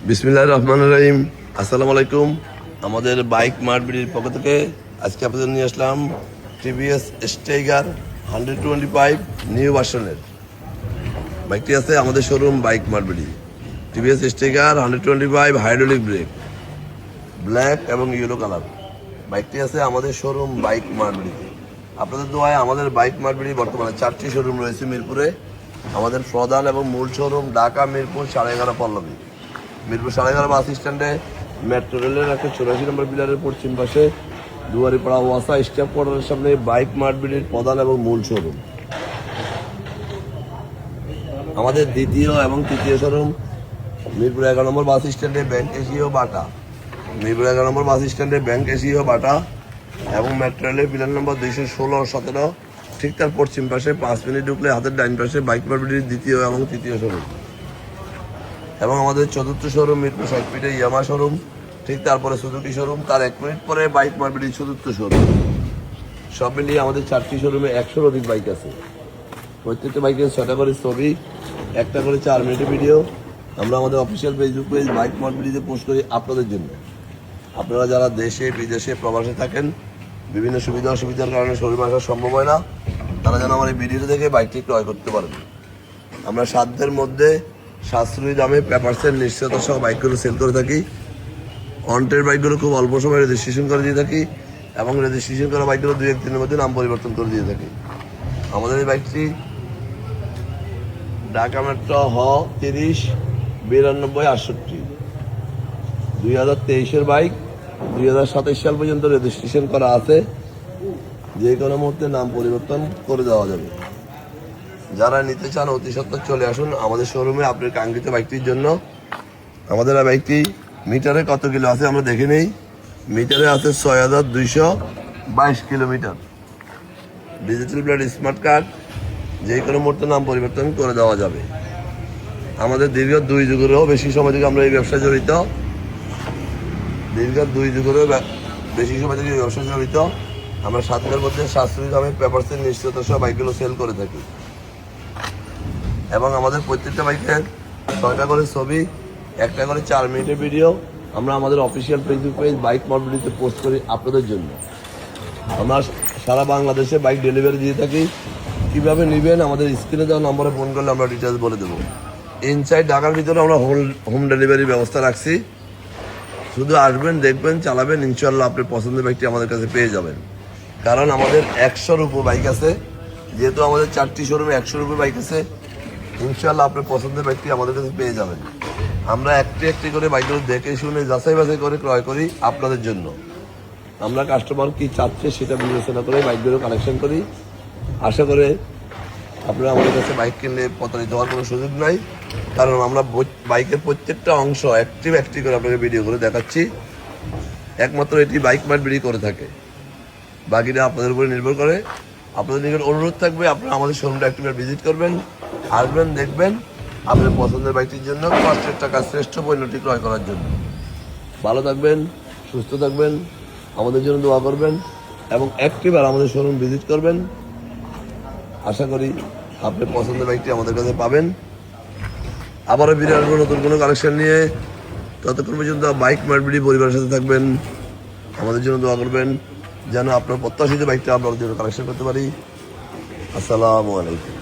বিসমিল্লাহির রহমানির রহিম। আসসালামু আলাইকুম। আমাদের বাইক মার্টবিডির পক্ষ থেকে আজকে আপনাদের নিয়ে আসলাম টিভিএস স্টাইগার 125 নিউ ভার্সনের বাইকটি আছে আমাদের showroom bike Mart BD. TVS Stryker 125 hydraulic brake, black এবং ইয়েলো কালার বাইকটি আছে আমাদের শোরুম বাইক মার্টবিডিতে। আপনাদের দোয়ায় আমাদের বাইক মার্টবিডি বর্তমানে 4টি শোরুম রয়েছে মিরপুরে। আমাদের প্রধান এবং মূল শোরুম ঢাকা মিরপুর 11.5 পল্লবী। মিরপুর 11.5 বাস স্ট্যান্ডে মেট্রো রেলের 184 নম্বর পিলারের পশ্চিম পাশে দুয়ারিপাড়া ওয়াসা স্টাফ কোয়ার্টারের সামনে বাইক মার্টবিডির প্রধান এবং মূল শোরুম। আমাদের দ্বিতীয় এবং তৃতীয় শোরুম মিরপুর 11 নম্বর বাস স্ট্যান্ডে ব্যাংক এশিয়া বাটা, মিরপুর 11 নম্বর বাস স্ট্যান্ডে ব্যাংক এশিয়া বাটা এবং মেট্রো রেলের পিলার নম্বর 216-17 ঠিক তার পশ্চিম পাশে 5 মিনিট ঢুকলে হাতের ডাইন পাশে বাইক মার্টবিডির দ্বিতীয় এবং তৃতীয় শোরুম। এবং আমাদের চতুর্থ শোরুম মিরপুর 60 ফিটে ইয়ামা শোরুম, ঠিক তারপরে সুজুকি শোরুম, তার 1 মিনিট পরে বাইক মার্টবিডির চতুর্থ শোরুম। সব মিলিয়ে আমাদের 4টি শোরুমে 100-র অধিক বাইক আছে। প্রত্যেকটা বাইকের 6টা করে ছবি, একটা করে 4 মিনিটের ভিডিও আমরা আমাদের অফিসিয়াল ফেসবুক পেজ বাইক মার্টবিডিতে পোস্ট করি আপনাদের জন্য। আপনারা যারা দেশে বিদেশে প্রবাসে থাকেন, বিভিন্ন সুবিধা অসুবিধার কারণে শোরুমে আসা সম্ভব হয় না, তারা যেন আমার এই ভিডিওটা দেখে বাইকটি ক্রয় করতে পারেন। আমরা সাধ্যের মধ্যে সাশ্রয়ী দামে পেপারসের নিশ্চয়তা সহ বাইকগুলো সেল করে থাকি। অন্টের বাইকগুলো খুব অল্প সময় রেজিস্ট্রেশন করে দিয়ে থাকি এবং রেজিস্ট্রেশন করা বাইকগুলো 2-1 দিনের মধ্যে নাম পরিবর্তন করে দিয়ে থাকি। আমাদের এই বাইকটি ঢাকা মেট্রো 30-92-68 2023-এর বাইক, 2027 সাল পর্যন্ত রেজিস্ট্রেশন করা আছে। যে কোনো মুহূর্তে নাম পরিবর্তন করে দেওয়া যাবে। যারা নিতে চান অতি সত্বর চলে আসুন আমাদের শোরুমে আপনার কাঙ্ক্ষিত বাইকটির জন্য। আমাদের এই বাইকটি মিটারে কত কিলো আছে আমরা দেখে নেই। মিটারে আছে 6222 kilometre. Digital plate smart card, যে কোনো মুহূর্তে নাম পরিবর্তন করে দেওয়া যাবে। আমাদের দীর্ঘ 2 যুগেরও বেশি সময় থেকে আমরা এই ব্যবসায় জড়িত। দীর্ঘ 2 যুগেরও বেশি সময় থেকে এই ব্যবসায় জড়িত। আমরা সাধ্যের মধ্যে সাশ্রয়ী দামে পেপারসের নিশ্চয়তা সহ বাইকগুলো সেল করে থাকি। এবং আমাদের প্রত্যেকটা বাইকের 6টা করে ছবি, একটা করে 4 মিনিটের ভিডিও আমরা আমাদের অফিসিয়াল ফেসবুক পেজ বাইক মার্টবিডিতে পোস্ট করি আপনাদের জন্য। আমরা সারা বাংলাদেশে বাইক ডেলিভারি দিয়ে থাকি। কীভাবে নেবেন আমাদের স্ক্রিনে দেওয়া নম্বরে ফোন করলে আমরা ডিটেলস বলে দেবো। ইনসাইড ঢাকার ভিতরে আমরা হোম ডেলিভারির ব্যবস্থা রাখছি। শুধু আসবেন, দেখবেন, চালাবেন, ইনশাল্লাহ আপনার পছন্দের বাইকটি আমাদের কাছে পেয়ে যাবেন। কারণ আমাদের 100-র উপর বাইক আছে। যেহেতু আমাদের 4টি শোরুমে 100-র উপর বাইক আছে, ইনশাল্লাহ আপনার পছন্দের বাইকটি আমাদের কাছে পেয়ে যাবেন। আমরা একটি করে বাইকগুলো দেখে শুনে যাচাই বাছাই করে ক্রয় করি আপনাদের জন্য। আমরা কাস্টমার কি চাচ্ছে সেটা বিবেচনা করে বাইকগুলো কালেকশন করি। আশা করে আপনারা আমাদের কাছে বাইক কিনলে প্রতারিত হওয়ার কোনো সুযোগ নাই। কারণ আমরা বাইকের প্রত্যেকটা অংশ একটি করে আপনাকে ভিডিও করে দেখাচ্ছি। একমাত্র এটি বাইক মার্টবিডি করে থাকে, বাকিটা আপনাদের উপরে নির্ভর করে। আপনাদের নিকট অনুরোধ থাকবে আপনারা আমাদের শোরুমটা একটিবার ভিজিট করবেন, আসবেন, দেখবেন, আপনার পছন্দের বাইকটির জন্য কষ্টের টাকা শ্রেষ্ঠ পণ্যটি ক্রয় করার জন্য। ভালো থাকবেন, সুস্থ থাকবেন, আমাদের জন্য দোয়া করবেন এবং একটিবার আমাদের শোরুম ভিজিট করবেন। আশা করি আপনার পছন্দের বাইকটি আমাদের কাছে পাবেন। আবারও ফিরে আসবো নতুন কোনো কালেকশন নিয়ে। ততক্ষণ পর্যন্ত বাইক মার্টবিডি পরিবারের সাথে থাকবেন, আমাদের জন্য দোয়া করবেন যেন আপনার প্রত্যাশিত বাইকটা আপনাদের জন্য কালেকশন করতে পারি। আসসালামু আলাইকুম।